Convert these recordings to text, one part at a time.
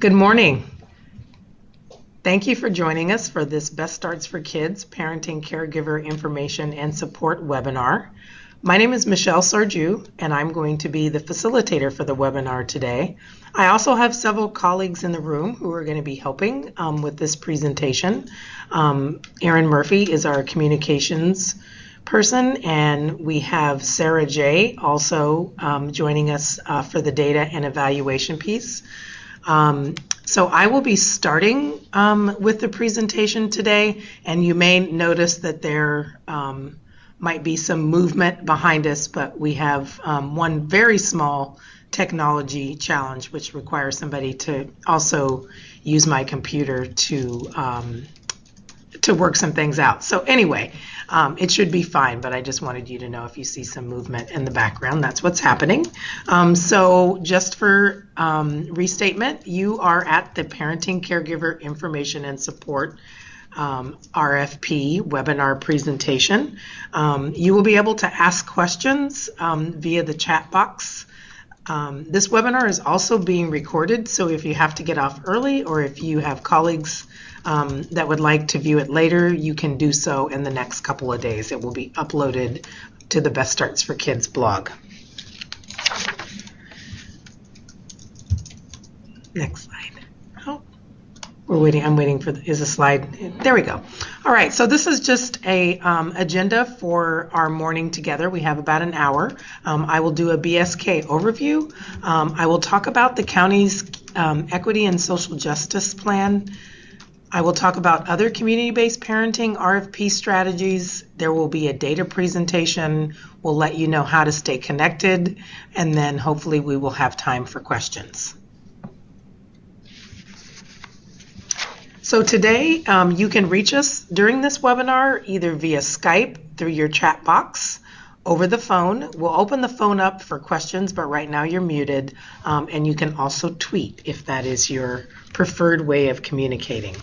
Good morning. Thank you for joining us for this Best Starts for Kids Parenting Caregiver Information and Support webinar. My name is Michelle Sarju, and I'm going to be the facilitator for the webinar today. I also have several colleagues in the room who are going to be helping with this presentation. Erin Murphy is our communications person, and we have Sarah J. also joining us for the data and evaluation piece. So I will be starting with the presentation today, and you may notice that there might be some movement behind us, but we have one very small technology challenge which requires somebody to also use my computer to work some things out. So anyway, it should be fine, but I just wanted you to know if you see some movement in the background, that's what's happening. So just for restatement, you are at the Parenting Caregiver Information and Support RFP webinar presentation. You will be able to ask questions via the chat box. This webinar is also being recorded, so if you have to get off early or if you have colleagues that would like to view it later, you can do so in the next couple of days. It will be uploaded to the Best Starts for Kids blog. Next slide. Oh, we're waiting. I'm waiting for is a slide. There we go. All right. So this is just a agenda for our morning together. We have about an hour. I will do a BSK overview. I will talk about the county's equity and social justice plan. I will talk about other community-based parenting RFP strategies. There will be a data presentation. We'll let you know how to stay connected, and then hopefully we will have time for questions. So today you can reach us during this webinar either via Skype through your chat box, over the phone. We'll open the phone up for questions, but right now you're muted, and you can also tweet if that is your preferred way of communicating.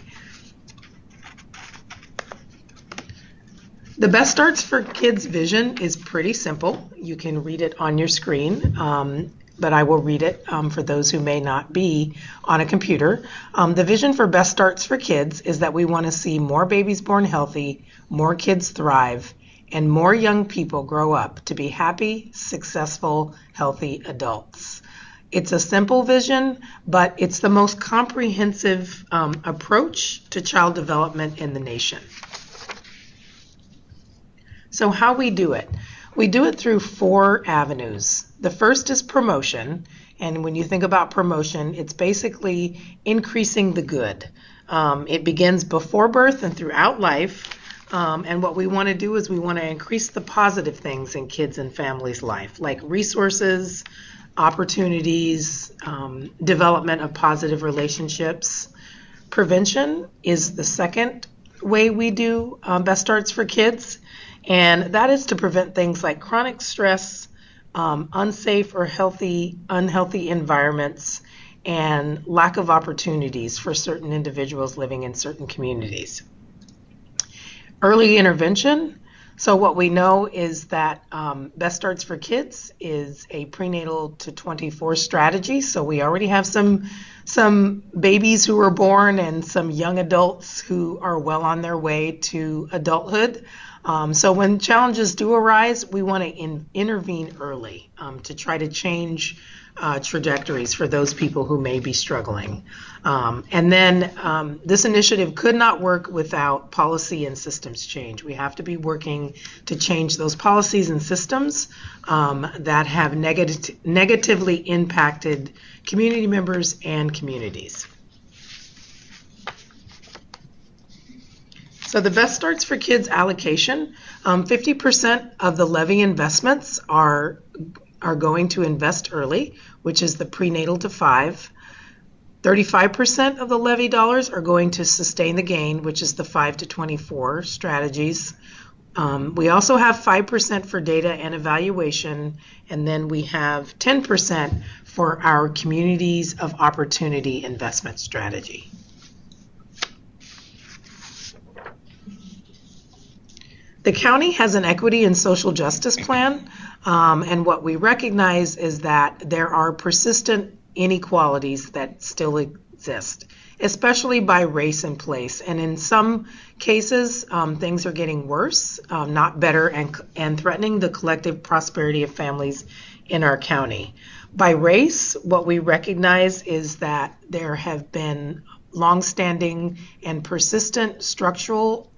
The Best Starts for Kids vision is pretty simple. You can read it on your screen, but I will read it for those who may not be on a computer. The vision for Best Starts for Kids is that we want to see more babies born healthy, more kids thrive, and more young people grow up to be happy, successful, healthy adults. It's a simple vision, but it's the most comprehensive approach to child development in the nation. So how we do it? We do it through 4 avenues. The first is promotion, and when you think about promotion, it's basically increasing the good. It begins before birth and throughout life, and what we want to do is we want to increase the positive things in kids and families' life, like resources, opportunities, development of positive relationships. Prevention is the second way we do Best Starts for Kids. And that is to prevent things like chronic stress, unsafe or unhealthy environments, and lack of opportunities for certain individuals living in certain communities. Early intervention. So what we know is that Best Starts for Kids is a prenatal to 24 strategy. So we already have some babies who are born and some young adults who are well on their way to adulthood. So when challenges do arise, we want to intervene early to try to change trajectories for those people who may be struggling. And then this initiative could not work without policy and systems change. We have to be working to change those policies and systems that have negatively impacted community members and communities. So the Best Starts for Kids allocation, 50% of the levy investments are going to invest early, which is the prenatal to 5. 35% of the levy dollars are going to sustain the gain, which is the 5 to 24 strategies. We also have 5% for data and evaluation, and then we have 10% for our communities of opportunity investment strategy. The county has an equity and social justice plan, and what we recognize is that there are persistent inequalities that still exist, especially by race and place. And in some cases, things are getting worse, not better, and threatening the collective prosperity of families in our county. By race, what we recognize is that there have been longstanding and persistent structural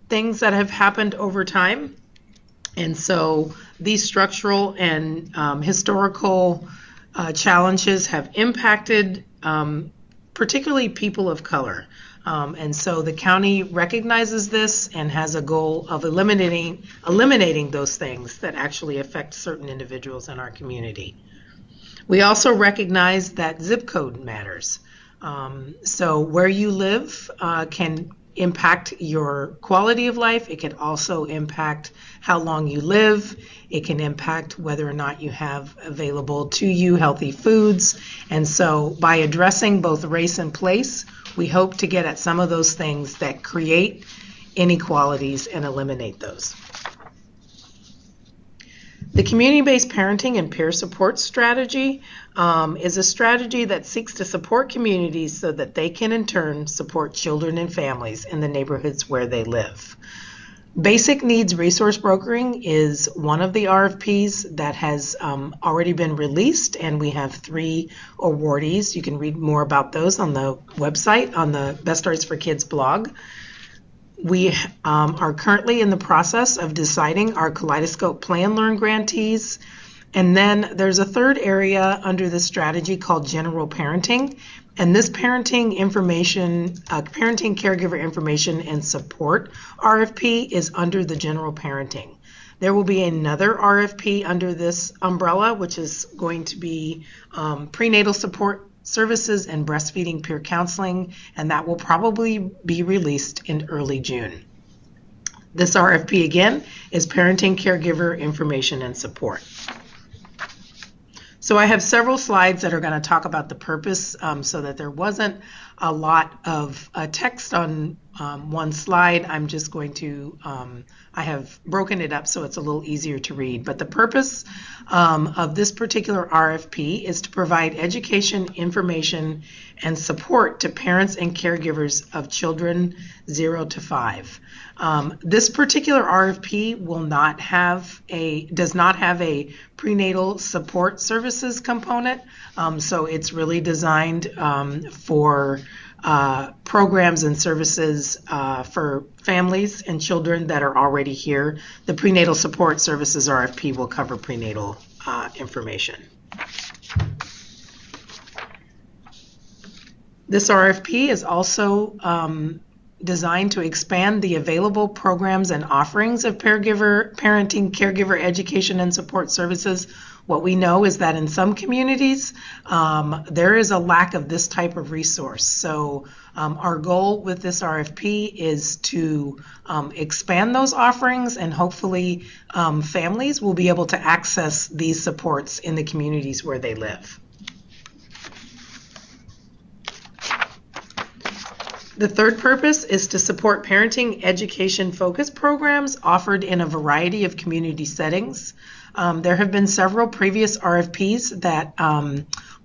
things that have happened over time. And so these structural and historical challenges have impacted particularly people of color. And so the county recognizes this and has a goal of eliminating those things that actually affect certain individuals in our community. We also recognize that zip code matters. So where you live can impact your quality of life. It can also impact how long you live. It can impact whether or not you have available to you healthy foods. And so by addressing both race and place, we hope to get at some of those things that create inequalities and eliminate those. The community-based parenting and peer support strategy is a strategy that seeks to support communities so that they can in turn support children and families in the neighborhoods where they live. Basic needs resource brokering is one of the RFPs that has already been released, and we have 3 awardees. You can read more about those on the website on the Best Starts for Kids blog. We are currently in the process of deciding our Kaleidoscope Plan Learn grantees. And then there's a third area under this strategy called General Parenting. And this parenting caregiver information and support RFP is under the General Parenting. There will be another RFP under this umbrella, which is going to be prenatal support services and breastfeeding peer counseling, and that will probably be released in early June. This RFP again is parenting caregiver information and support. So I have several slides that are going to talk about the purpose so that there wasn't a lot of text on one slide. I'm just going to, I have broken it up so it's a little easier to read. But the purpose of this particular RFP is to provide education, information, and support to parents and caregivers of children 0 to 5. This particular RFP does not have a prenatal support services component, so it's really designed for programs and services for families and children that are already here. The prenatal support services RFP will cover prenatal information. This RFP is also designed to expand the available programs and offerings of parenting, caregiver education, and support services. What we know is that in some communities, there is a lack of this type of resource. So our goal with this RFP is to expand those offerings, and hopefully families will be able to access these supports in the communities where they live. The third purpose is to support parenting education focused programs offered in a variety of community settings. There have been several previous RFPs that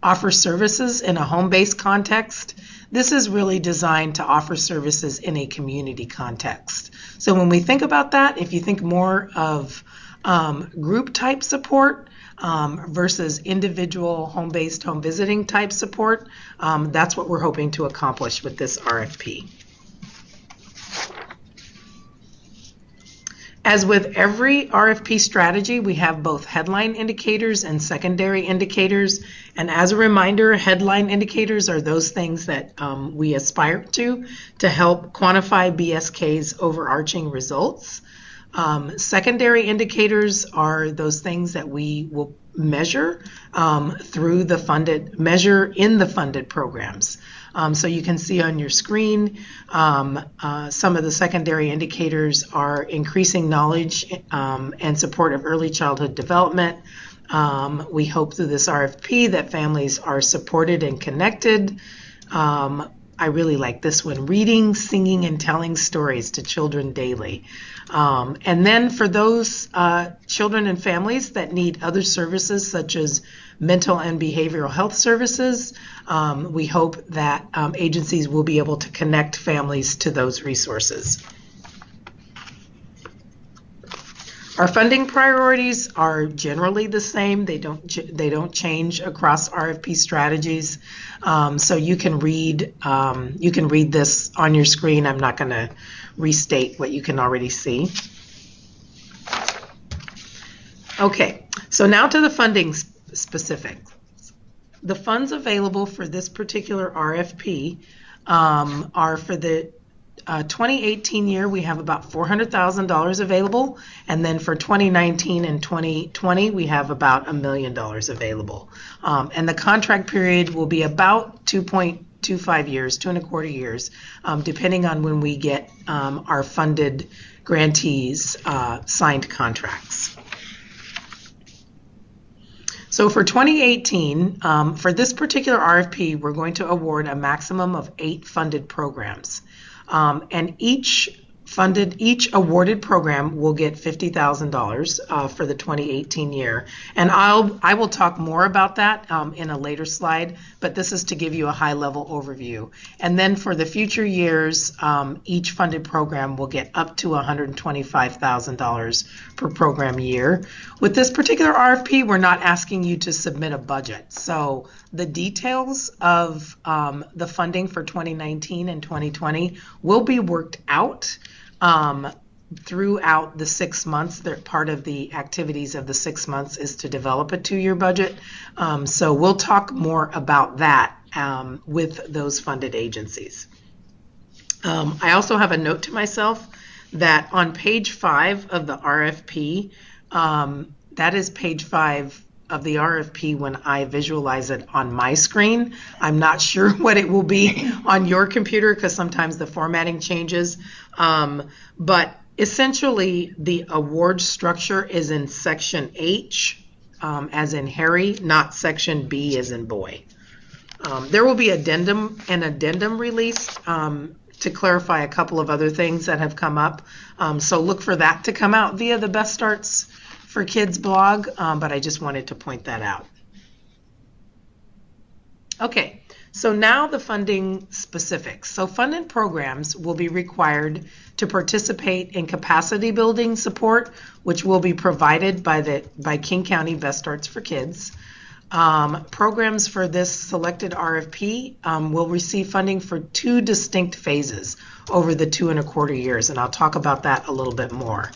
offer services in a home-based context. This is really designed to offer services in a community context. So when we think about that, if you think more of group type support versus individual home-based, home visiting type support, that's what we're hoping to accomplish with this RFP. As with every RFP strategy, we have both headline indicators and secondary indicators. And as a reminder, headline indicators are those things that we aspire to help quantify BSK's overarching results. Secondary indicators are those things that we will measure through the funded programs. So you can see on your screen some of the secondary indicators are increasing knowledge and support of early childhood development. We hope through this RFP that families are supported and connected. I really like this one, reading, singing, and telling stories to children daily. And then for those children and families that need other services such as mental and behavioral health services. We hope that agencies will be able to connect families to those resources. Our funding priorities are generally the same. They don't change across RFP strategies. So you can read this on your screen. I'm not going to restate what you can already see. Okay, so now to the funding specifics. The funds available for this particular RFP are for the 2018 year, we have about $400,000 available, and then for 2019 and 2020, we have about $1 million available. And the contract period will be about 2.25 years, 2.25 years, depending on when we get our funded grantees signed contracts. So for 2018, for this particular RFP, we're going to award a maximum of 8 funded programs. And each awarded program will get $50,000 for the 2018 year. And I will talk more about that in a later slide, but this is to give you a high-level overview. And then for the future years, each funded program will get up to $125,000 per program year. With this particular RFP, we're not asking you to submit a budget. So the details of the funding for 2019 and 2020 will be worked out throughout the 6 months. Part of the activities of the 6 months is to develop a 2-year budget. So we'll talk more about that with those funded agencies. I also have a note to myself that on page 5 of the RFP, that is page 5 of the RFP when I visualize it on my screen. I'm not sure what it will be on your computer because sometimes the formatting changes. But essentially, the award structure is in section H, as in Harry, not section B as in boy. There will be an addendum released to clarify a couple of other things that have come up. So look for that to come out via the Best Starts for Kids blog, but I just wanted to point that out. Okay, so now the funding specifics. So funded programs will be required to participate in capacity building support, which will be provided by King County Best Starts for Kids. Programs for this selected RFP will receive funding for 2 distinct phases over the 2.25 years, and I'll talk about that a little bit more.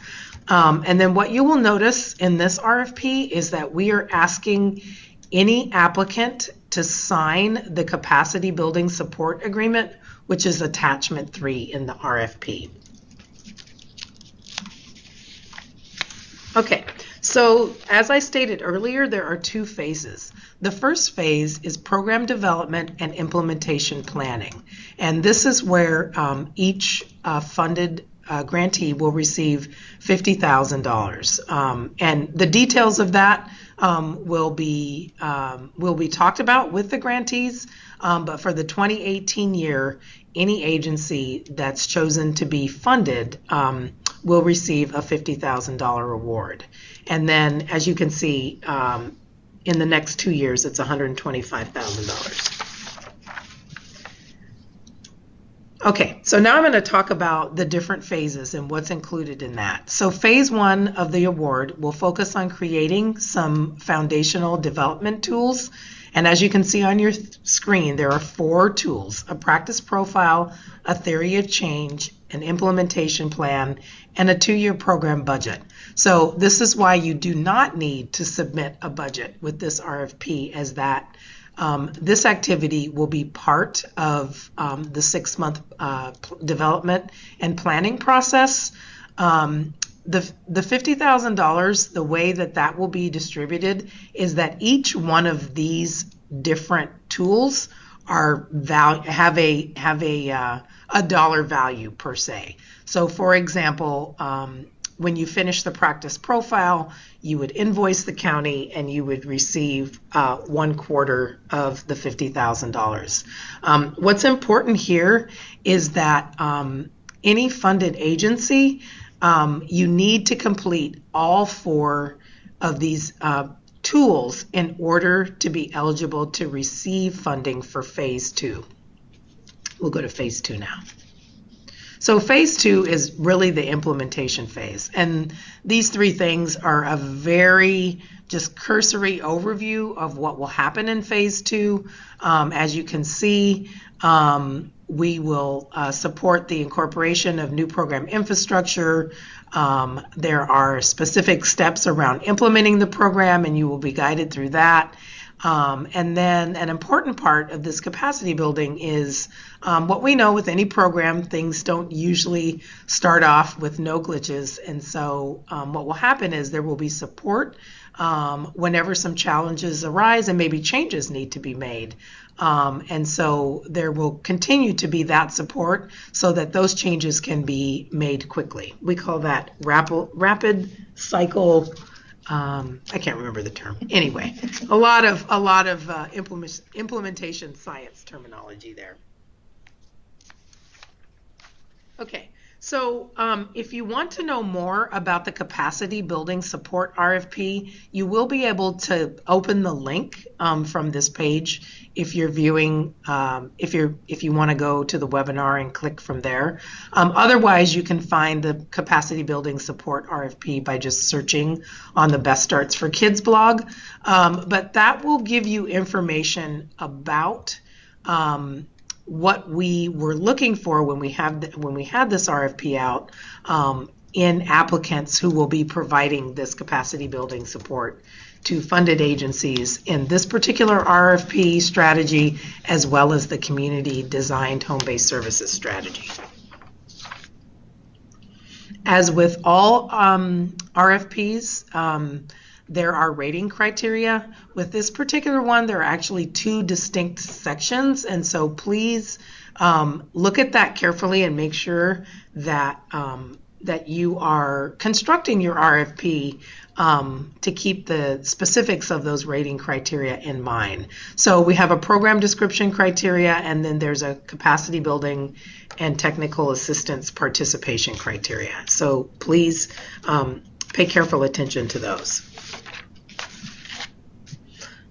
And then what you will notice in this RFP is that we are asking any applicant to sign the capacity building support agreement, which is attachment 3 in the RFP. Okay, so as I stated earlier, there are 2 phases. The first phase is program development and implementation planning. And this is where each funded grantee will receive $50,000. And the details of that will be talked about with the grantees. But for the 2018 year, any agency that's chosen to be funded will receive a $50,000 award. And then, as you can see, in the next 2 years, it's $125,000. Okay, so now I'm going to talk about the different phases and what's included in that. So phase 1 of the award will focus on creating some foundational development tools. And as you can see on your screen, there are 4 tools: a practice profile, a theory of change, an implementation plan, and a 2-year program budget. So this is why you do not need to submit a budget with this RFP, as that this activity will be part of the 6-month development and planning process. The $50,000, the way that will be distributed is that each one of these different tools have a dollar value per se. So for example, when you finish the practice profile, you would invoice the county and you would receive 1/4 of the $50,000. What's important here is that any funded agency, you need to complete all 4 of these tools in order to be eligible to receive funding for phase 2. We'll go to phase 2 now. So phase 2 is really the implementation phase. And these 3 things are a very just cursory overview of what will happen in phase 2. As you can see, we will support the incorporation of new program infrastructure. There are specific steps around implementing the program, and you will be guided through that. And then an important part of this capacity building is what we know with any program, things don't usually start off with no glitches. And so what will happen is there will be support whenever some challenges arise and maybe changes need to be made. And so there will continue to be that support so that those changes can be made quickly. We call that rapid cycle. I can't remember the term. Anyway, a lot of implementation science terminology there. Okay, so if you want to know more about the capacity building support RFP, you will be able to open the link from this page if you're viewing, if you want to go to the webinar and click from there. Otherwise, you can find the capacity building support RFP by just searching on the Best Starts for Kids blog. But that will give you information about what we were looking for when we had this RFP out in applicants who will be providing this capacity building support to funded agencies in this particular RFP strategy, as well as the community designed home-based services strategy. As with all RFPs, there are rating criteria. With this particular one, there are actually 2 distinct sections, and so please look at that carefully and make sure that that you are constructing your RFP to keep the specifics of those rating criteria in mind. So we have a program description criteria, and then there's a capacity building and technical assistance participation criteria. So please pay careful attention to those.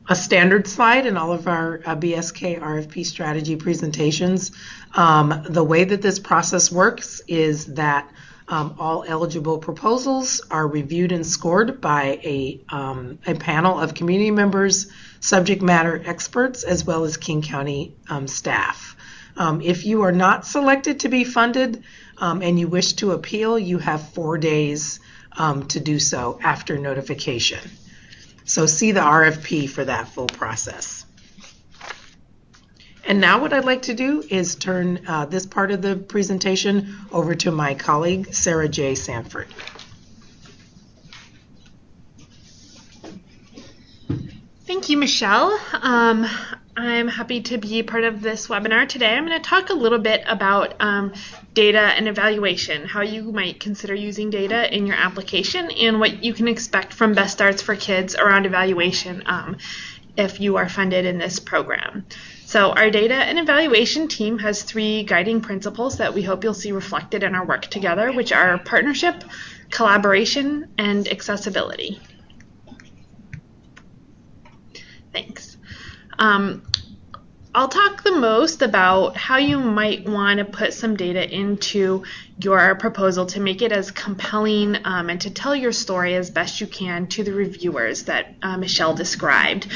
A standard slide in all of our BSK RFP strategy presentations. The way that this process works is that all eligible proposals are reviewed and scored by a panel of community members, subject matter experts, as well as King County staff. If you are not selected to be funded and you wish to appeal, you have 4 days to do so after notification. So see the RFP for that full process. And now what I'd like to do is turn this part of the presentation over to my colleague, Sarah J. Sanford. Thank you, Michelle. I'm happy to be part of this webinar today. I'm going to talk a little bit about data and evaluation, how you might consider using data in your application, and what you can expect from Best Starts for Kids around evaluation if you are funded in this program. So our data and evaluation team has 3 guiding principles that we hope you'll see reflected in our work together, which are partnership, collaboration, and accessibility. Thanks. I'll talk the most about how you might want to put some data into your proposal to make it as compelling and to tell your story as best you can to the reviewers that Michelle described.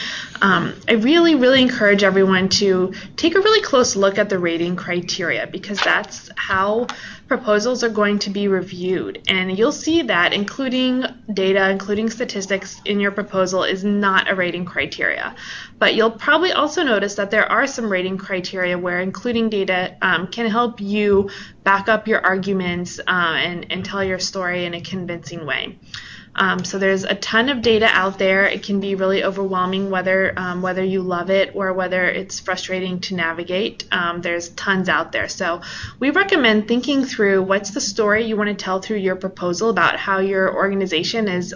I really encourage everyone to take a really close look at the rating criteria, because that's how proposals are going to be reviewed. And you'll see that including data, including statistics in your proposal is not a rating criteria. But you'll probably also notice that there are some rating criteria where including data can help you back up your arguments and tell your story in a convincing way. So there's a ton of data out there. It can be really overwhelming whether you love it or whether it's frustrating to navigate. There's tons out there. So we recommend thinking through what's the story you want to tell through your proposal about how your organization is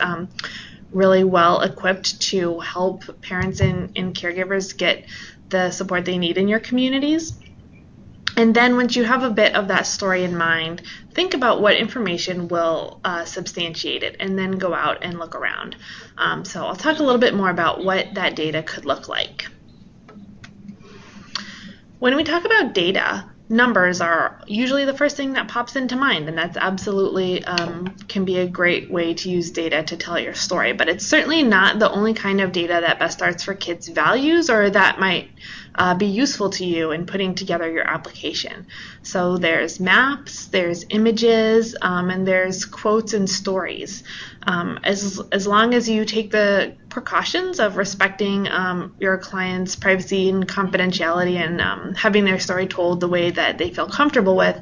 really well equipped to help parents and caregivers get the support they need in your communities. And then once you have a bit of that story in mind, think about what information will substantiate it, and then go out and look around. So I'll talk a little bit more about what that data could look like. When we talk about data, numbers are usually the first thing that pops into mind, and that's absolutely can be a great way to use data to tell your story, but it's certainly not the only kind of data that Best Starts for Kids values or that might be useful to you in putting together your application. So there's maps, there's images, and there's quotes and stories. As long as you take the precautions of respecting your client's privacy and confidentiality and having their story told the way that they feel comfortable with,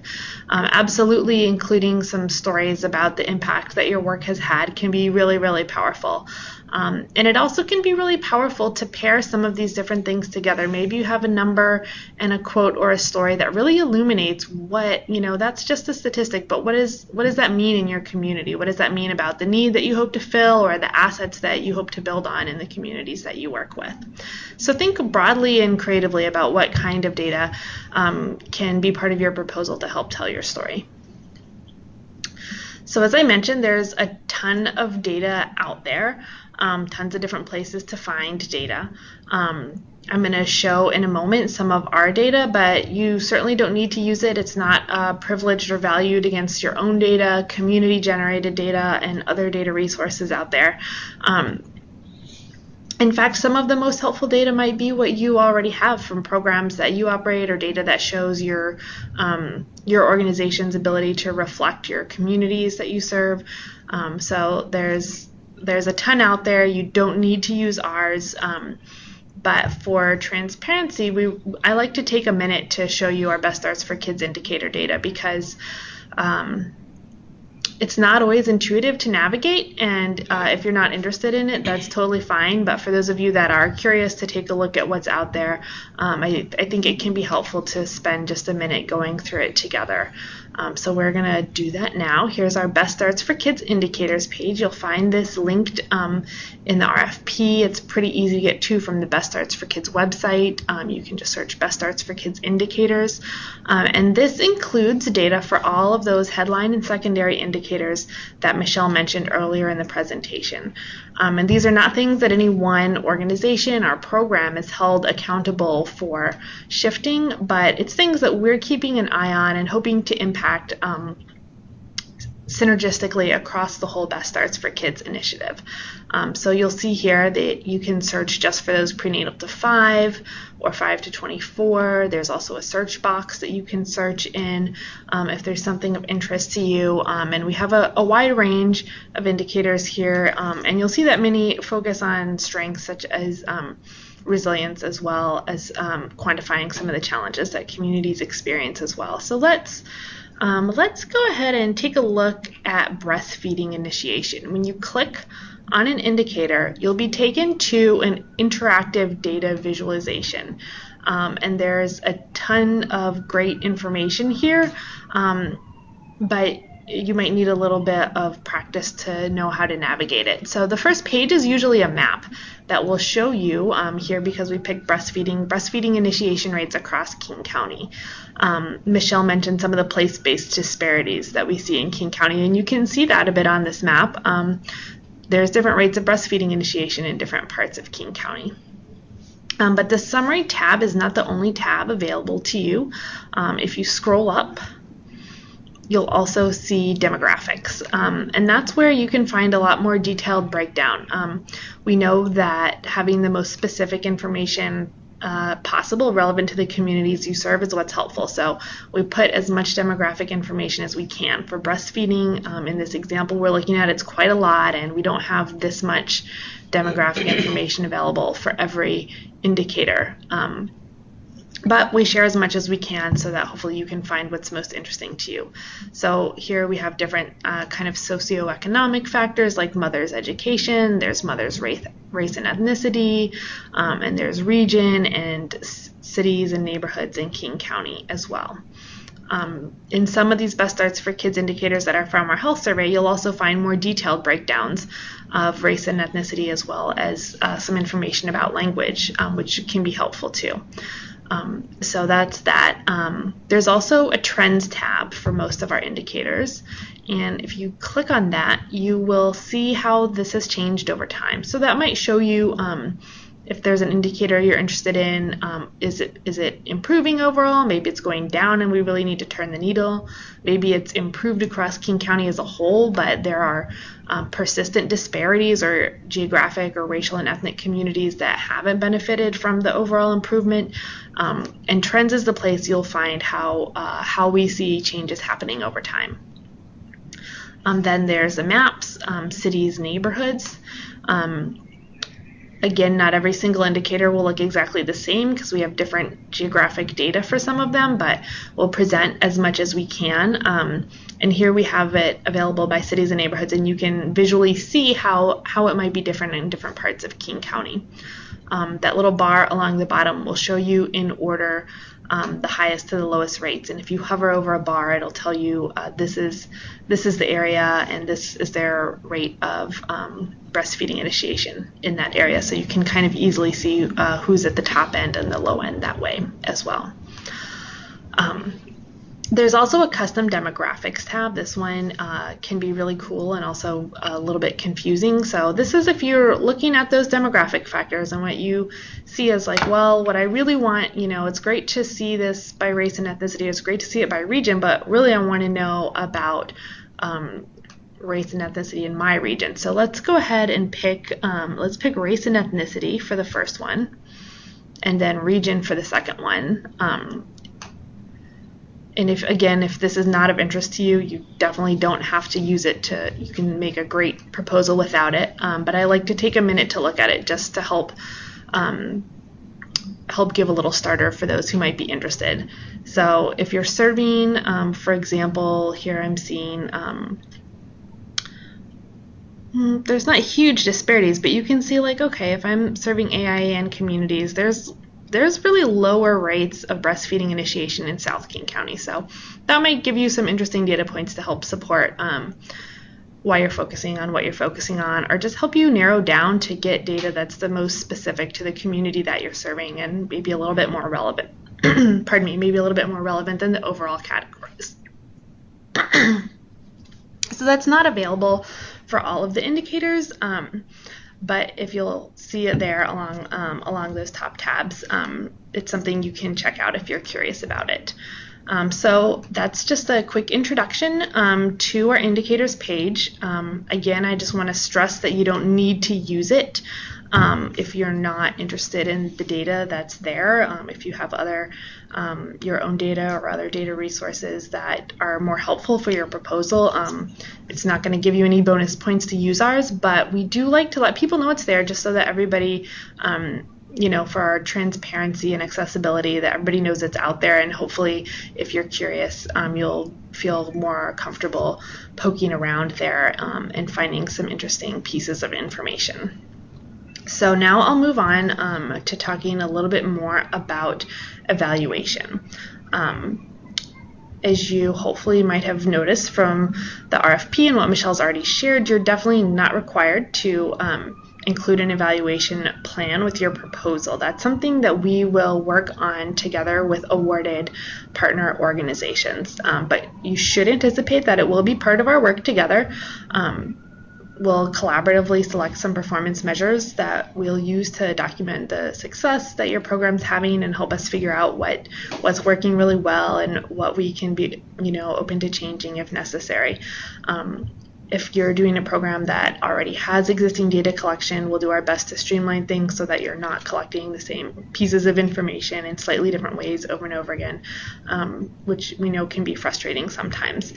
absolutely including some stories about the impact that your work has had can be really, really powerful. And it also can be really powerful to pair some of these different things together. Maybe you have a number and a quote or a story that really illuminates what, that's just a statistic, but what does that mean in your community? What does that mean about the need that you hope to fill or the assets that you hope to build on in the communities that you work with? So think broadly and creatively about what kind of data can be part of your proposal to help tell your story. So as I mentioned, there's a ton of data out there. Tons of different places to find data. I'm going to show in a moment some of our data, but you certainly don't need to use it. It's not privileged or valued against your own data, community-generated data, and other data resources out there. In fact, some of the most helpful data might be what you already have from programs that you operate or data that shows your organization's ability to reflect your communities that you serve. So there's a ton out there. You don't need to use ours, but for transparency, I like to take a minute to show you our Best Starts for Kids indicator data because it's not always intuitive to navigate, and if you're not interested in it, that's totally fine. But for those of you that are curious to take a look at what's out there, I think it can be helpful to spend just a minute going through it together. So we're going to do that now. Here's our Best Starts for Kids indicators page. You'll find this linked in the RFP. It's pretty easy to get to from the Best Starts for Kids website. You can just search Best Starts for Kids indicators. And this includes data for all of those headline and secondary indicators that Michelle mentioned earlier in the presentation. And these are not things that any one organization or program is held accountable for shifting, but it's things that we're keeping an eye on and hoping to impact synergistically across the whole Best Starts for Kids initiative. So you'll see here that you can search just for those prenatal to 5 or 5 to 24. There's also a search box that you can search in if there's something of interest to you. And we have a wide range of indicators here. And you'll see that many focus on strengths such as resilience, as well as quantifying some of the challenges that communities experience as well. So let's go ahead and take a look at breastfeeding initiation. When you click on an indicator, you'll be taken to an interactive data visualization. And there's a ton of great information here, but you might need a little bit of practice to know how to navigate it. So the first page is usually a map that will show you here, because we picked breastfeeding initiation rates across King County. Michelle mentioned some of the place-based disparities that we see in King County, and you can see that a bit on this map. There's different rates of breastfeeding initiation in different parts of King County. But the summary tab is not the only tab available to you. If you scroll up, you'll also see demographics, and that's where you can find a lot more detailed breakdown. We know that having the most specific information possible relevant to the communities you serve is what's helpful. So we put as much demographic information as we can. For breastfeeding, in this example we're looking at, it's quite a lot, and we don't have this much demographic information available for every indicator. But we share as much as we can so that hopefully you can find what's most interesting to you. So here we have different kind of socioeconomic factors like mother's education, there's mother's race and ethnicity, and there's region and cities and neighborhoods in King County as well. In some of these Best Starts for Kids indicators that are from our health survey, you'll also find more detailed breakdowns of race and ethnicity, as well as some information about language, which can be helpful too. So that's that. There's also a trends tab for most of our indicators. And if you click on that, you will see how this has changed over time. So that might show you if there's an indicator you're interested in, is it improving overall? Maybe it's going down and we really need to turn the needle. Maybe it's improved across King County as a whole, but there are persistent disparities or geographic or racial and ethnic communities that haven't benefited from the overall improvement. And trends is the place you'll find how we see changes happening over time. Then there's the maps, cities, neighborhoods. Again, not every single indicator will look exactly the same because we have different geographic data for some of them, but we'll present as much as we can. And here we have it available by cities and neighborhoods, and you can visually see how it might be different in different parts of King County. That little bar along the bottom will show you in order the highest to the lowest rates, and if you hover over a bar, it'll tell you this is the area and this is their rate of breastfeeding initiation in that area, so you can kind of easily see who's at the top end and the low end that way as well. There's also a custom demographics tab. This one can be really cool and also a little bit confusing. So this is if you're looking at those demographic factors and what you see is like, well, what I really want, it's great to see this by race and ethnicity. It's great to see it by region, but really I want to know about race and ethnicity in my region. So let's go ahead and pick race and ethnicity for the first one, and then region for the second one. And if this is not of interest to you, you definitely don't have to use it you can make a great proposal without it. But I like to take a minute to look at it just to help give a little starter for those who might be interested. So if you're serving, for example, here I'm seeing there's not huge disparities, but you can see like, okay, if I'm serving AIAN communities, there's really lower rates of breastfeeding initiation in South King County. So that might give you some interesting data points to help support why you're focusing on what you're focusing on, or just help you narrow down to get data that's the most specific to the community that you're serving and maybe a little bit more relevant. Pardon me, maybe a little bit more relevant than the overall categories. So that's not available for all of the indicators. But if you'll see it there along those top tabs, it's something you can check out if you're curious about it. So that's just a quick introduction to our indicators page. Again, I just want to stress that you don't need to use it if you're not interested in the data that's there. If you have other your own data or other data resources that are more helpful for your proposal, it's not going to give you any bonus points to use ours, but we do like to let people know it's there just so that everybody, for our transparency and accessibility, that everybody knows it's out there, and hopefully if you're curious, you'll feel more comfortable poking around there and finding some interesting pieces of information. So now I'll move on to talking a little bit more about evaluation. As you hopefully might have noticed from the RFP and what Michelle's already shared, you're definitely not required to include an evaluation plan with your proposal. That's something that we will work on together with awarded partner organizations. But you should anticipate that it will be part of our work together. We'll collaboratively select some performance measures that we'll use to document the success that your program's having and help us figure out what's working really well and what we can be, open to changing if necessary. If you're doing a program that already has existing data collection, we'll do our best to streamline things so that you're not collecting the same pieces of information in slightly different ways over and over again, which we know can be frustrating sometimes.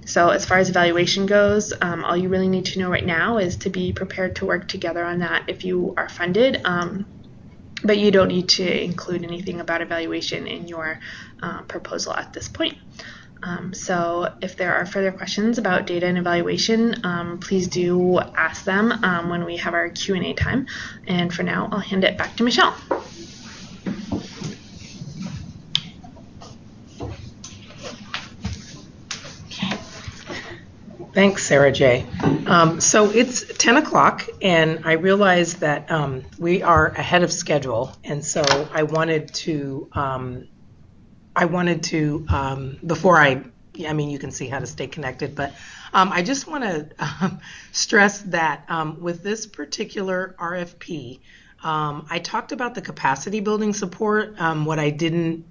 So as far as evaluation goes, all you really need to know right now is to be prepared to work together on that if you are funded, but you don't need to include anything about evaluation in your proposal at this point. So if there are further questions about data and evaluation, please do ask them when we have our Q&A time. And for now, I'll hand it back to Michelle. Thanks, Sarah J. So it's 10 o'clock, and I realize that we are ahead of schedule, and so I wanted to, before I mean, you can see how to stay connected, but I just want to stress that with this particular RFP, I talked about the capacity building support. What I didn't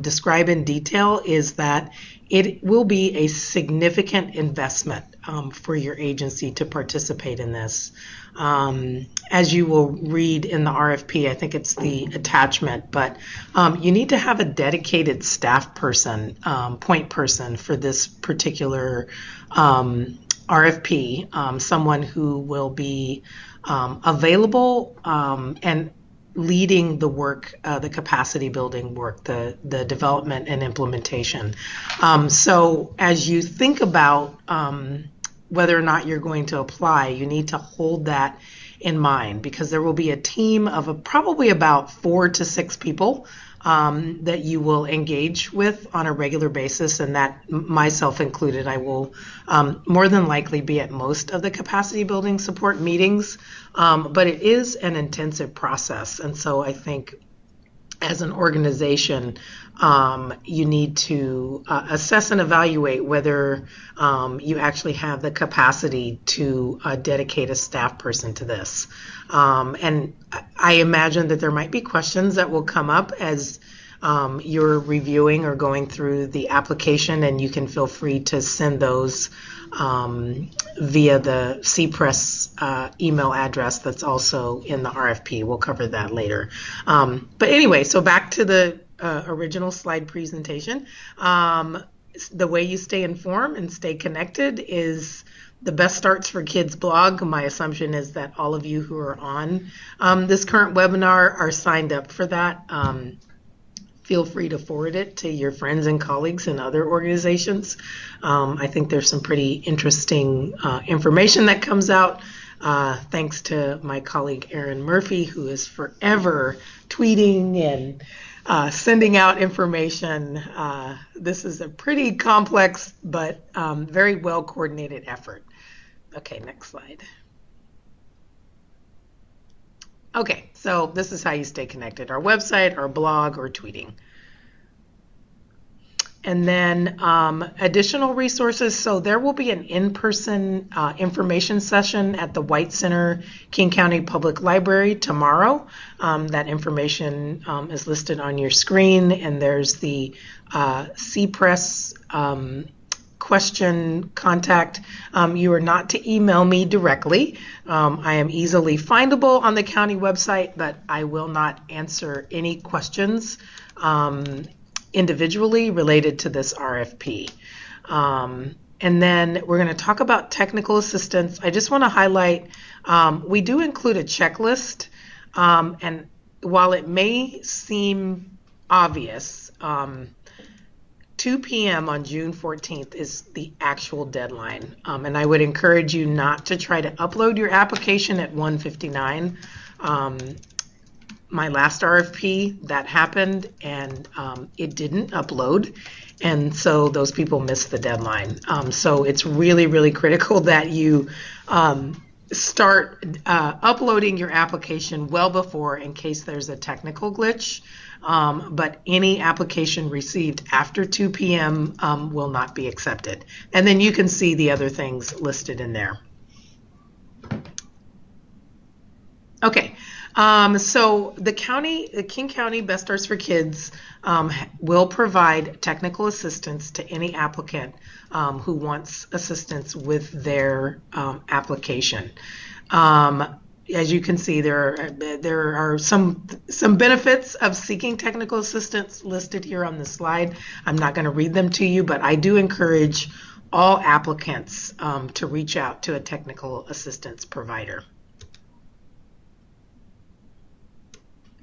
describe in detail is that it will be a significant investment for your agency to participate in this. As you will read in the RFP, I think it's the attachment, but you need to have a dedicated staff person, point person for this particular RFP, someone who will be available and leading the work, the capacity building work, the development and implementation. So as you think about whether or not you're going to apply, you need to hold that in mind, because there will be a team of probably about 4 to 6 people that you will engage with on a regular basis, and that, myself included, I will more than likely be at most of the capacity building support meetings, but it is an intensive process, and so I think as an organization, you need to assess and evaluate whether you actually have the capacity to dedicate a staff person to this. And I imagine that there might be questions that will come up as you're reviewing or going through the application, and you can feel free to send those via the CPRES email address that's also in the RFP. We'll cover that later. But anyway, so back to the original slide presentation. The way you stay informed and stay connected is the Best Starts for Kids blog. My assumption is that all of you who are on this current webinar are signed up for that. Feel free to forward it to your friends and colleagues in other organizations. I think there's some pretty interesting information that comes out, thanks to my colleague Erin Murphy, who is forever tweeting and sending out information. This is a pretty complex but very well coordinated effort. Okay, next slide. Okay, so this is how you stay connected: our website, our blog, or tweeting. And then additional resources. So there will be an in-person information session at the White Center, King County Public Library tomorrow. That information is listed on your screen, and there's the CPRES question contact. You are not to email me directly. I am easily findable on the county website, but I will not answer any questions individually related to this RFP. And then we're going to talk about technical assistance. I just want to highlight, we do include a checklist, and while it may seem obvious, 2 p.m. on June 14th is the actual deadline, and I would encourage you not to try to upload your application at 1:59. My last RFP, that happened, and it didn't upload, and so those people missed the deadline. So it's really, really critical that you start uploading your application well before, in case there's a technical glitch. But any application received after 2 p.m. Will not be accepted. And then you can see the other things listed in there. Okay, so the King County Best Starts for Kids will provide technical assistance to any applicant who wants assistance with their application. As you can see, there are some benefits of seeking technical assistance listed here on the slide. I'm not going to read them to you, but I do encourage all applicants to reach out to a technical assistance provider.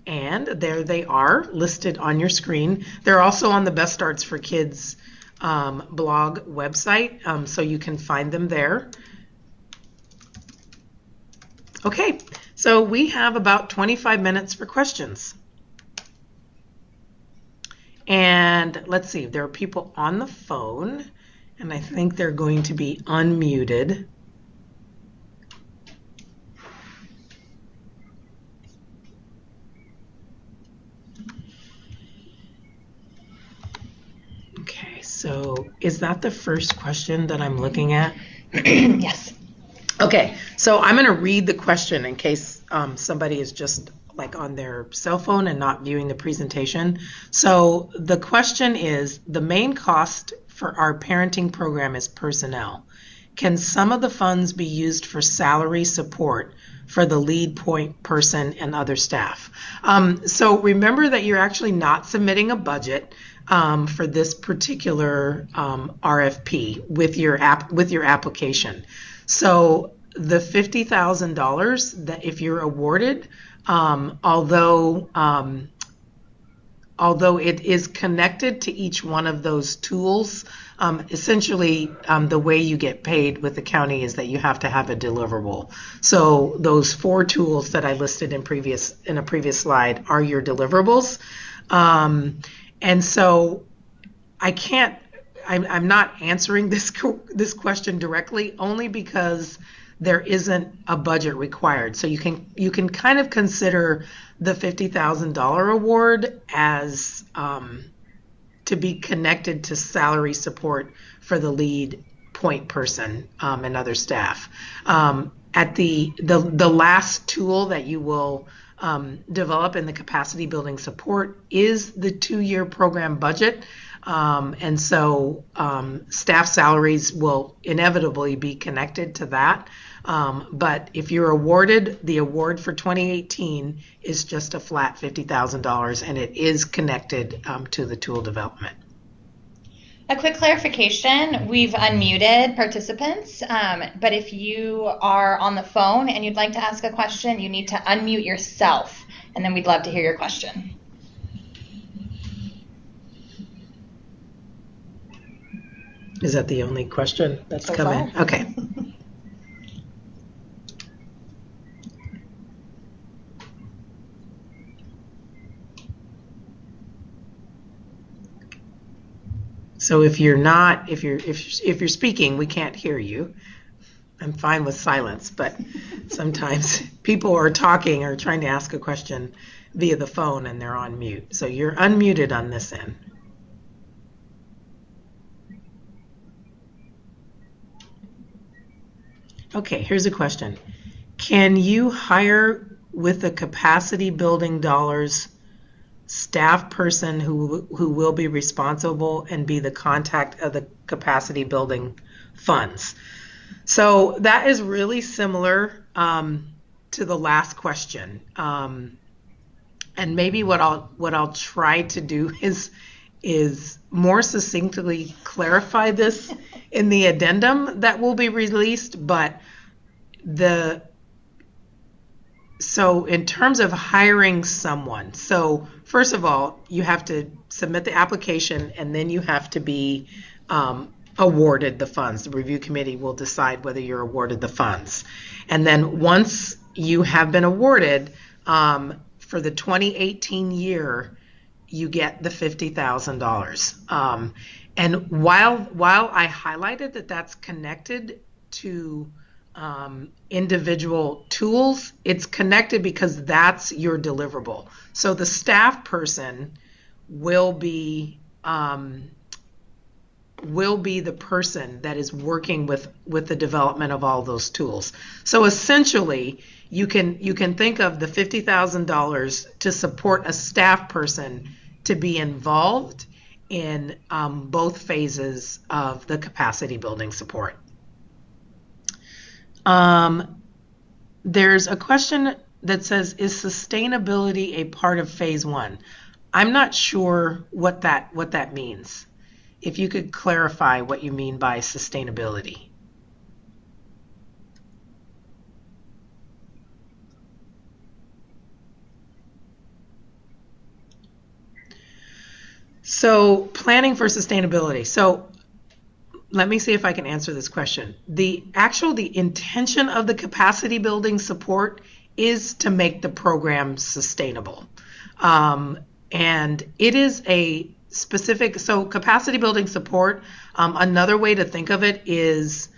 And there they are listed on your screen. They're also on the Best Starts for Kids blog website, so you can find them there. Okay, so we have about 25 minutes for questions. And let's see, there are people on the phone, And I think they're going to be unmuted. Okay, so is that the first question that I'm looking at? Yes. Okay, so I'm going to read the question in case somebody is just like on their cell phone and not viewing the presentation. So the question is, the main cost for our parenting program is personnel. Can some of the funds be used for salary support for the lead point person and other staff? So remember that you're actually not submitting a budget for this particular RFP with your application. So the $50,000 that if you're awarded, although it is connected to each one of those tools, essentially the way you get paid with the county is that you have to have a deliverable. So those 4 tools that I listed in a previous slide are your deliverables. And so I'm not answering this question directly, only because there isn't a budget required. So you can kind of consider the $50,000 award as to be connected to salary support for the lead point person and other staff. At the last tool that you will develop in the capacity building support is the 2-year program budget. And so staff salaries will inevitably be connected to that. But if you're awarded, the award for 2018 is just a flat $50,000, and it is connected to the tool development. A quick clarification, we've unmuted participants, but if you are on the phone and you'd like to ask a question, you need to unmute yourself, and then we'd love to hear your question. Is that the only question that's So come in? far. Okay. So if you're speaking, we can't hear you. I'm fine with silence, but sometimes people are talking or trying to ask a question via the phone and they're on mute. So you're unmuted on this end. Okay, here's a question. Can you hire with the capacity building dollars staff person who will be responsible and be the contact of the capacity building funds? So that is really similar to the last question. And maybe what I'll try to do is more succinctly clarify this in the addendum that will be released, but so in terms of hiring someone, so first of all, you have to submit the application and then you have to be awarded the funds. The review committee will decide whether you're awarded the funds. And then once you have been awarded, for the 2018 year, you get the $50,000. And while I highlighted that that's connected to individual tools, it's connected because that's your deliverable. So the staff person will be the person that is working with the development of all those tools. So essentially, you can think of the $50,000 to support a staff person to be involved in both phases of the capacity building support. There's a question that says, is sustainability a part of phase 1? I'm not sure what that means. If you could clarify what you mean by sustainability. So planning for sustainability. So let me see if I can answer this question. The intention of the capacity building support is to make the program sustainable. And it is a specific, so capacity building support, another way to think of it is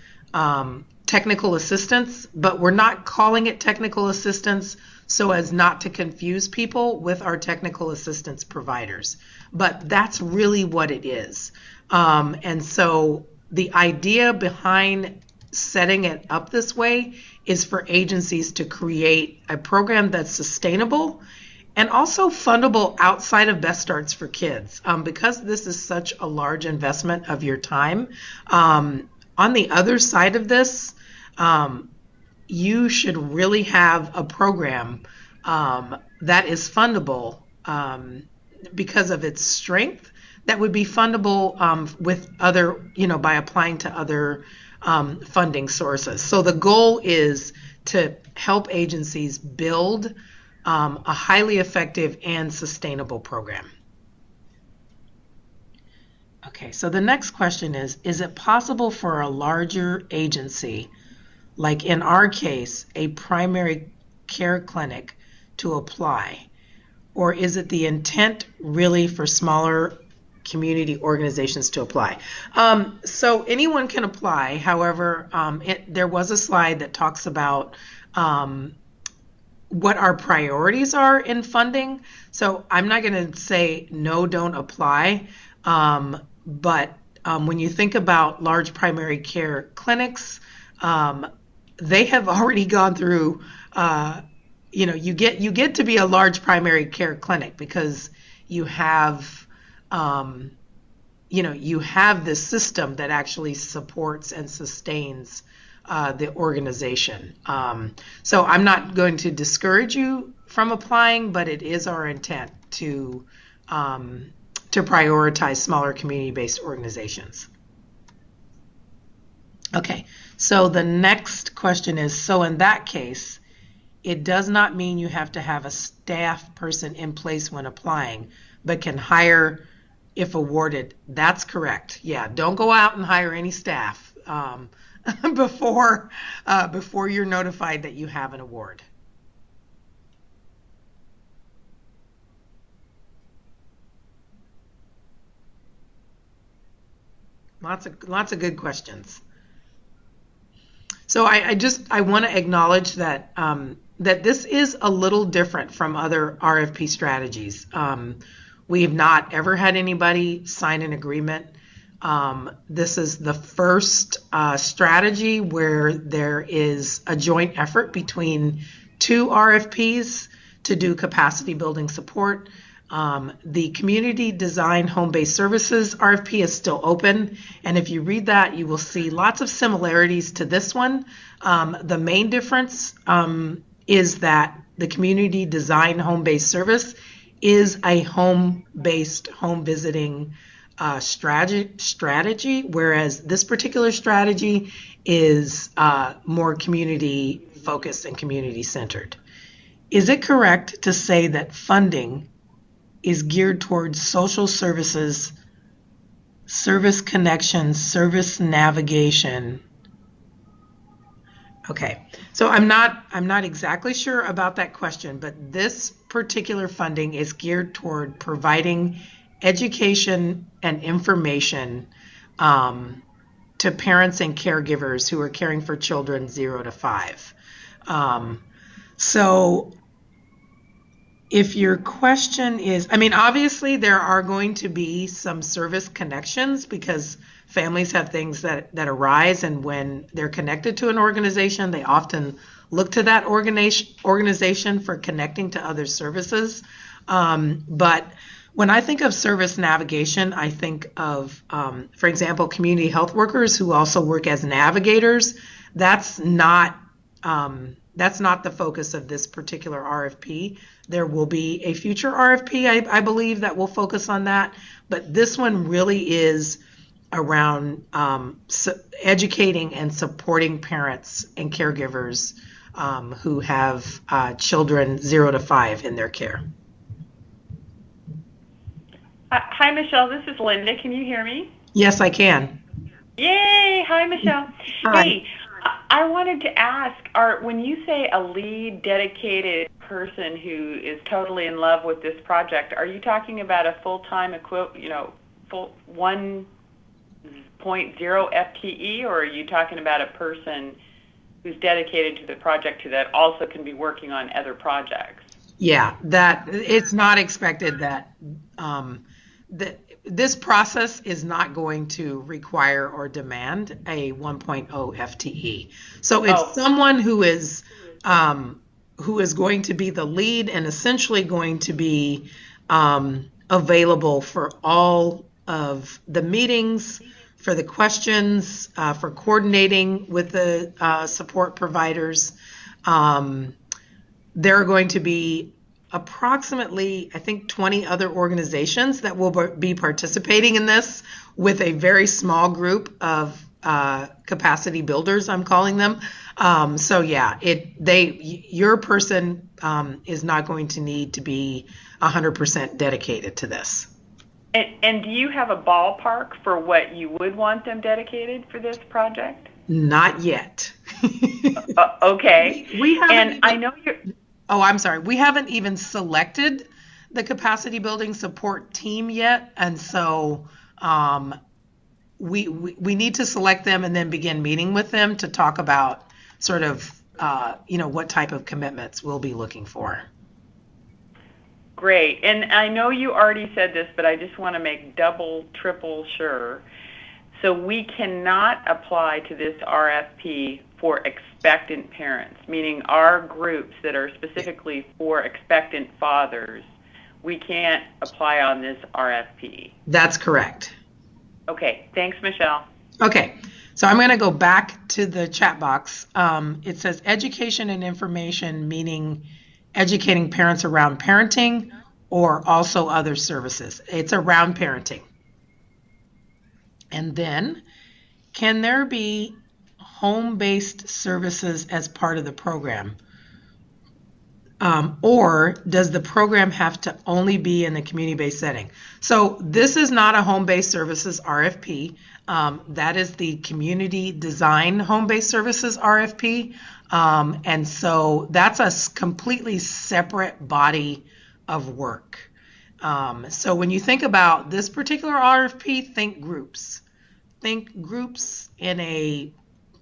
technical assistance, but we're not calling it technical assistance so as not to confuse people with our technical assistance providers. But that's really what it is. And so the idea behind setting it up this way is for agencies to create a program that's sustainable and also fundable outside of Best Starts for Kids. Because this is such a large investment of your time, on the other side of this, you should really have a program that is fundable because of its strength, that would be fundable with other, by applying to other funding sources. So the goal is to help agencies build a highly effective and sustainable program. Okay, so the next question is it possible for a larger agency, like in our case, a primary care clinic, to apply? Or is it the intent really for smaller community organizations to apply? So anyone can apply. However, there was a slide that talks about what our priorities are in funding. So I'm not going to say no, don't apply. But when you think about large primary care clinics, they have already gone through, you get to be a large primary care clinic because you have, you have this system that actually supports and sustains the organization. So I'm not going to discourage you from applying, but it is our intent to prioritize smaller community-based organizations. Okay, so the next question is, so in that case, it does not mean you have to have a staff person in place when applying, but can hire if awarded. That's correct. Yeah, don't go out and hire any staff before you're notified that you have an award. Lots of good questions. So I want to acknowledge that that this is a little different from other RFP strategies. We have not ever had anybody sign an agreement. This is the first strategy where there is a joint effort between two RFPs to do capacity building support. The Community Design Home-Based Services RFP is still open, and if you read that, you will see lots of similarities to this one. The main difference is that the Community Design Home-Based Service is a home-based, home visiting strategy, whereas this particular strategy is more community-focused and community-centered. Is it correct to say that funding is geared towards social services, service connections, service navigation? Okay, so I'm not exactly sure about that question, but this particular funding is geared toward providing education and information to parents and caregivers who are caring for children 0 to 5. So if your question is, obviously there are going to be some service connections because families have things that arise, and when they're connected to an organization, they often look to that organization for connecting to other services. But when I think of service navigation, I think of, for example, community health workers who also work as navigators. That's not the focus of this particular RFP. There will be a future RFP, I believe, that will focus on that. But this one really is around educating and supporting parents and caregivers who have children 0 to 5 in their care. Hi, Michelle. This is Linda. Can you hear me? Yes, I can. Yay! Hi, Michelle. Hi. Hey, I wanted to ask, when you say a lead dedicated person who is totally in love with this project, are you talking about a full-time full 1.0 FTE, or are you talking about a person who's dedicated to the project that also can be working on other projects? Yeah, that it's not expected that this process is not going to require or demand a 1.0 FTE. So it's someone who is going to be the lead and essentially going to be available for all of the meetings, for the questions, for coordinating with the support providers. There are going to be approximately, I think, 20 other organizations that will be participating in this, with a very small group of capacity builders, I'm calling them. So yeah, your person is not going to need to be 100% dedicated to this. And do you have a ballpark for what you would want them dedicated for this project? Not yet. Okay. We haven't. I know you're. Oh, I'm sorry. We haven't even selected the capacity building support team yet, and so we need to select them and then begin meeting with them to talk about sort of what type of commitments we'll be looking for. Great. And I know you already said this, but I just want to make double, triple sure. So we cannot apply to this RFP for expectant parents, meaning our groups that are specifically for expectant fathers. We can't apply on this RFP. That's correct. Okay. Thanks, Michelle. Okay. So I'm going to go back to the chat box. It says education and information, meaning educating parents around parenting or also other services. It's around parenting. And then, can there be home-based services as part of the program? Or does the program have to only be in the community-based setting? So this is not a home-based services RFP. That is the community design home-based services RFP. And so that's a completely separate body of work. So when you think about this particular RFP, think groups. Think groups in a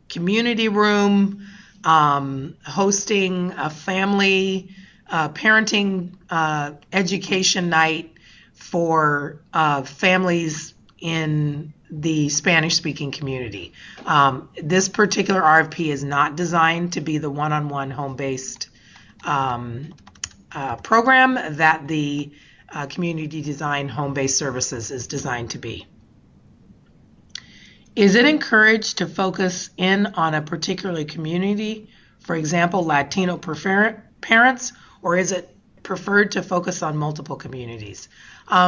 community room, hosting a family parenting education night for families in the Spanish-speaking community. This particular RFP is not designed to be the one-on-one home-based program that the community design home-based services is designed to be. Is it encouraged to focus in on a particular community, for example, Latino parents, or is it preferred to focus on multiple communities?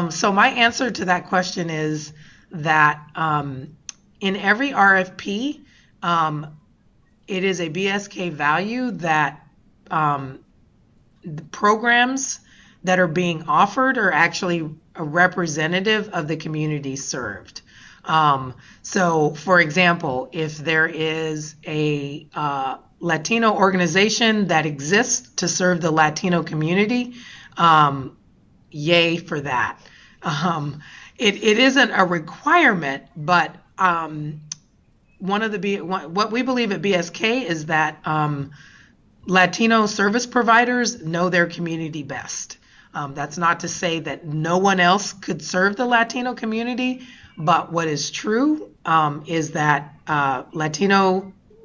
So my answer to that question is that in every RFP, it is a BSK value that the programs that are being offered are actually a representative of the community served. So, for example, if there is a Latino organization that exists to serve the Latino community, yay for that. It isn't a requirement, but what we believe at BSK is that Latino service providers know their community best. That's not to say that no one else could serve the Latino community, but what is true is that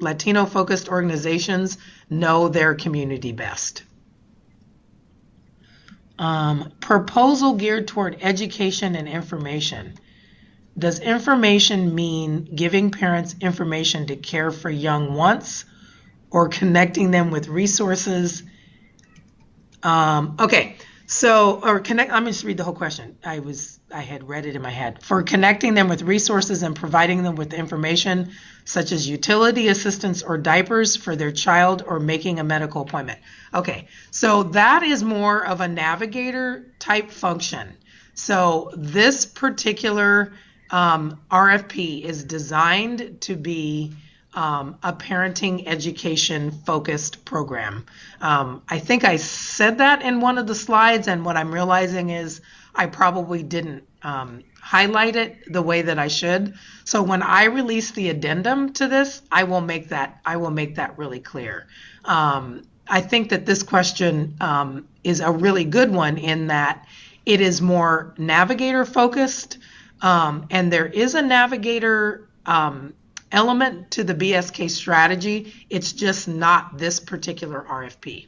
Latino-focused organizations know their community best. Proposal geared toward education and information. Does information mean giving parents information to care for young once, or connecting them with resources? Okay. So, let me just read the whole question. I had read it in my head. For connecting them with resources and providing them with information such as utility assistance or diapers for their child, or making a medical appointment. Okay, so that is more of a navigator type function. So this particular RFP is designed to be a parenting education focused program. I think I said that in one of the slides, and what I'm realizing is I probably didn't highlight it the way that I should. So when I release the addendum to this, I will make that really clear. I think that this question is a really good one in that it is more navigator focused, and there is a navigator element to the BSK strategy. It's just not this particular RFP.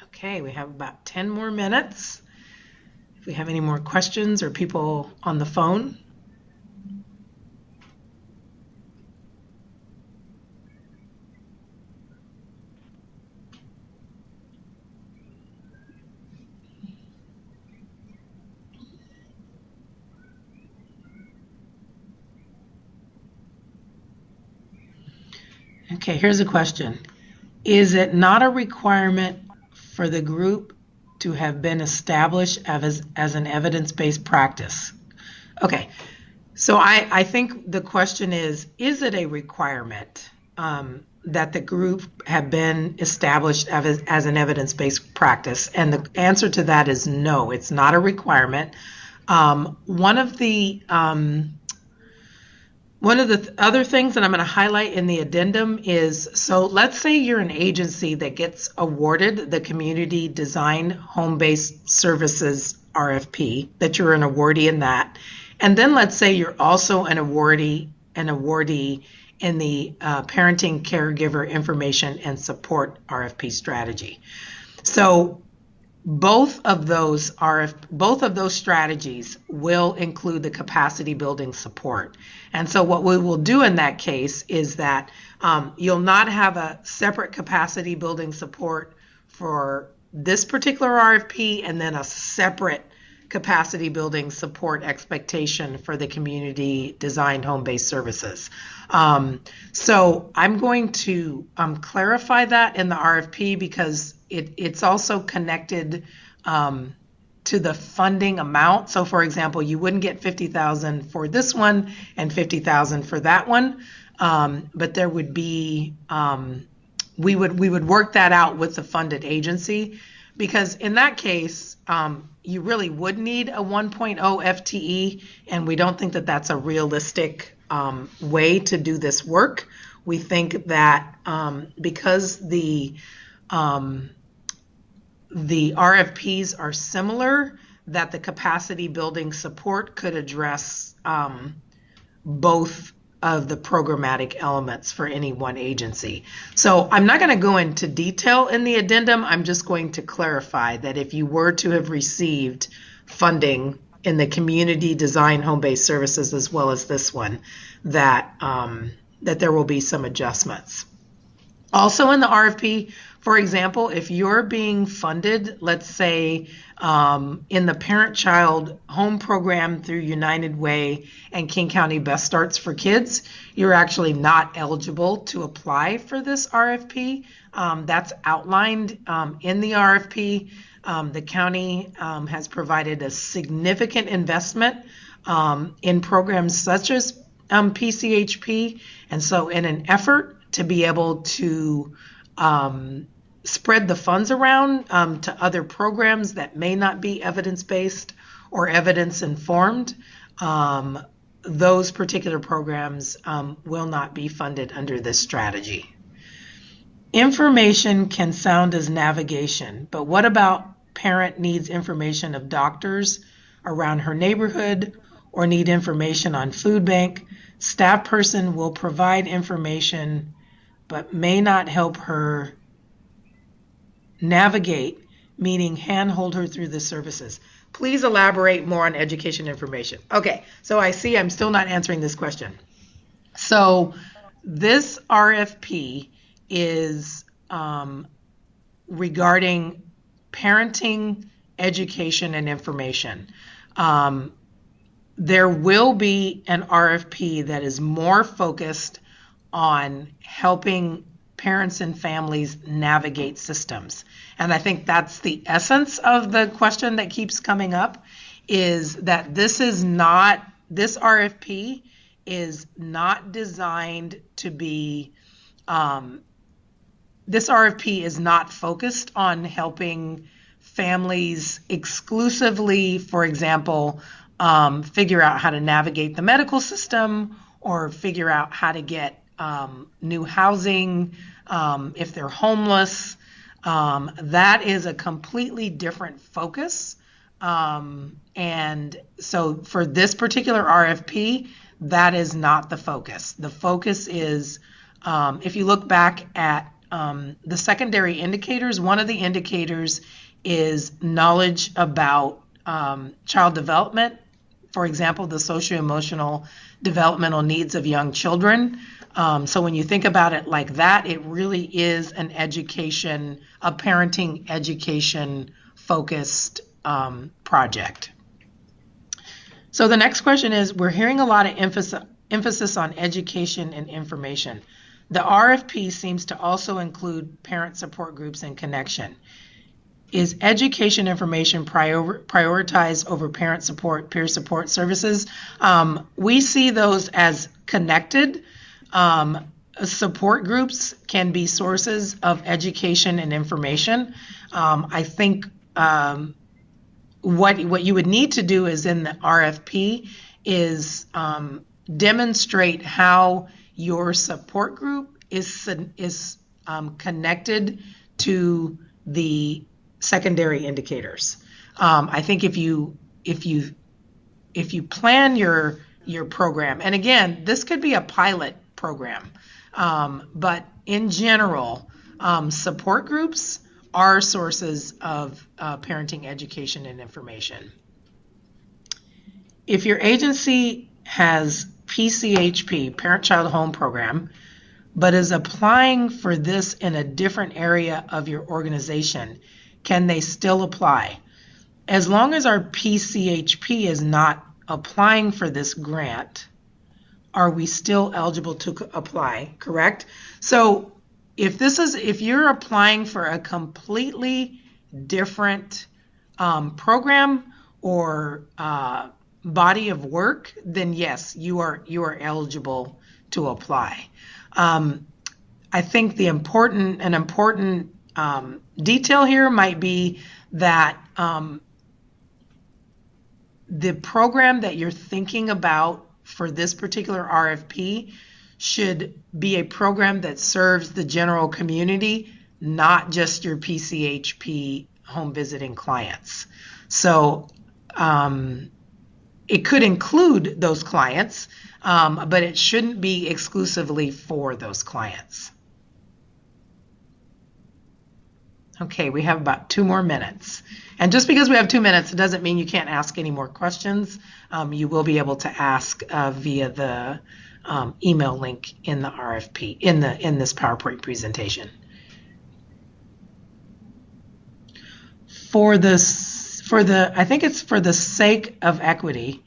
Okay, we have about 10 more minutes. If we have any more questions or people on the phone. Okay, here's a question. Is it not a requirement for the group to have been established as an evidence-based practice? Okay, so I think the question is it a requirement that the group have been established as an evidence-based practice? And the answer to that is no, it's not a requirement. One of the other things that I'm going to highlight in the addendum is, so let's say you're an agency that gets awarded the Community Design Home-Based Services RFP, that you're an awardee in that. And then let's say you're also an awardee in the Parenting Caregiver Information and Support RFP strategy. So both of those strategies will include the capacity building support. And so what we will do in that case is that you'll not have a separate capacity building support for this particular RFP and then a separate capacity building support expectation for the community designed home-based services. So I'm going to clarify that in the RFP because it's also connected to the funding amount. So for example, you wouldn't get $50,000 for this one and $50,000 for that one, but there would be, we would work that out with the funded agency, because in that case, you really would need a 1.0 FTE, and we don't think that that's a realistic way to do this work. We think that because the RFPs are similar, that the capacity building support could address both of the programmatic elements for any one agency. So I'm not going to go into detail in the addendum. I'm just going to clarify that if you were to have received funding in the community design home-based services as well as this one, that there will be some adjustments. Also in the RFP, for example, if you're being funded, let's say in the parent-child home program through United Way and King County Best Starts for Kids, you're actually not eligible to apply for this RFP. That's outlined in the RFP. The county has provided a significant investment in programs such as PCHP, and so in an effort to be able to spread the funds around to other programs that may not be evidence-based or evidence-informed, those particular programs will not be funded under this strategy. Information can sound as navigation, but what about parent needs information of doctors around her neighborhood or need information on food bank? Staff person will provide information but may not help her navigate, meaning handhold her through the services. Please elaborate more on education information. Okay, so I see I'm still not answering this question. So this RFP is regarding parenting, education, and information. There will be an RFP that is more focused on helping parents and families navigate systems. And I think that's the essence of the question that keeps coming up, is that this RFP is not designed to be, this RFP is not focused on helping families exclusively, for example, figure out how to navigate the medical system or figure out how to get new housing if they're homeless. That is a completely different focus. And so for this particular RFP, that is not the focus. The focus is, if you look back at the secondary indicators, one of the indicators is knowledge about child development. For example, the socio-emotional developmental needs of young children. So when you think about it like that, it really is an education, a parenting education focused project. So the next question is, we're hearing a lot of emphasis on education and information. The RFP seems to also include parent support groups and connection. Is education information prioritized over parent support, peer support services? We see those as connected. Support groups can be sources of education and information. I think what you would need to do is in the RFP is demonstrate how your support group is connected to the secondary indicators. I think if you plan your program, and again, this could be a pilot program, but in general, support groups are sources of parenting education and information. If your agency has PCHP, Parent-Child Home Program, but is applying for this in a different area of your organization, can they still apply? As long as our PCHP is not applying for this grant, are we still eligible to apply, correct? So if you're applying for a completely different program or body of work, then yes, you are eligible to apply. I think an important detail here might be that the program that you're thinking about for this particular RFP should be a program that serves the general community, not just your PCHP home visiting clients. So it could include those clients, but it shouldn't be exclusively for those clients. Okay, we have about 2 more minutes. And just because we have 2 minutes, it doesn't mean you can't ask any more questions. You will be able to ask via the email link in the RFP, in this PowerPoint presentation. I think it's for the sake of equity,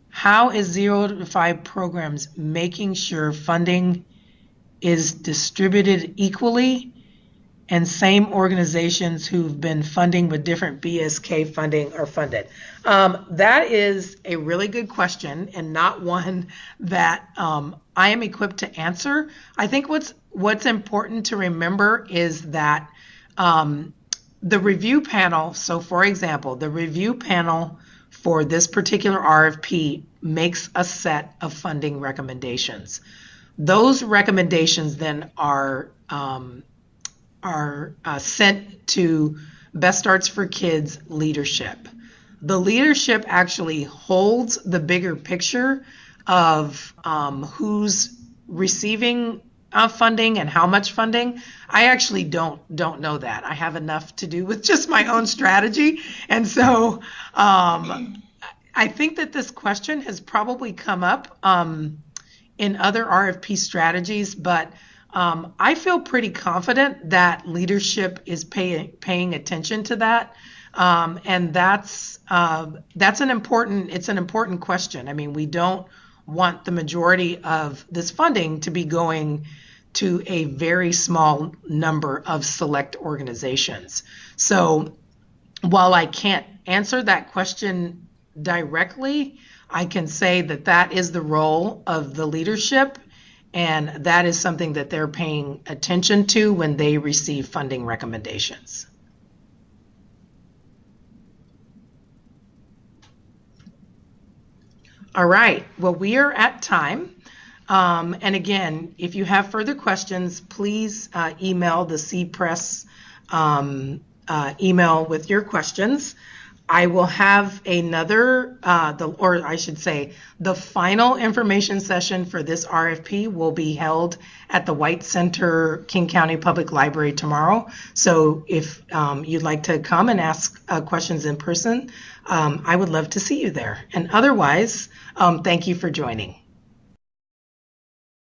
how is 0 to 5 programs making sure funding is distributed equally and same organizations who've been funding with different BSK funding are funded? That is a really good question and not one that I am equipped to answer. I think what's important to remember is that the review panel, so for example, the review panel for this particular RFP makes a set of funding recommendations. Those recommendations then are sent to Best Starts for Kids leadership. The leadership actually holds the bigger picture of who's receiving funding and how much funding. I actually don't know that. I have enough to do with just my own strategy. And so I think that this question has probably come up in other RFP strategies, but I feel pretty confident that leadership is paying attention to that, and that's an important question. I mean, we don't want the majority of this funding to be going to a very small number of select organizations. So while I can't answer that question directly, I can say that that is the role of the leadership, and that is something that they're paying attention to when they receive funding recommendations. All right, well, we are at time. And again, if you have further questions, please email the CPress email with your questions. I will have another, the final information session for this RFP will be held at the White Center, King County Public Library tomorrow. So if you'd like to come and ask questions in person, I would love to see you there. And otherwise, thank you for joining.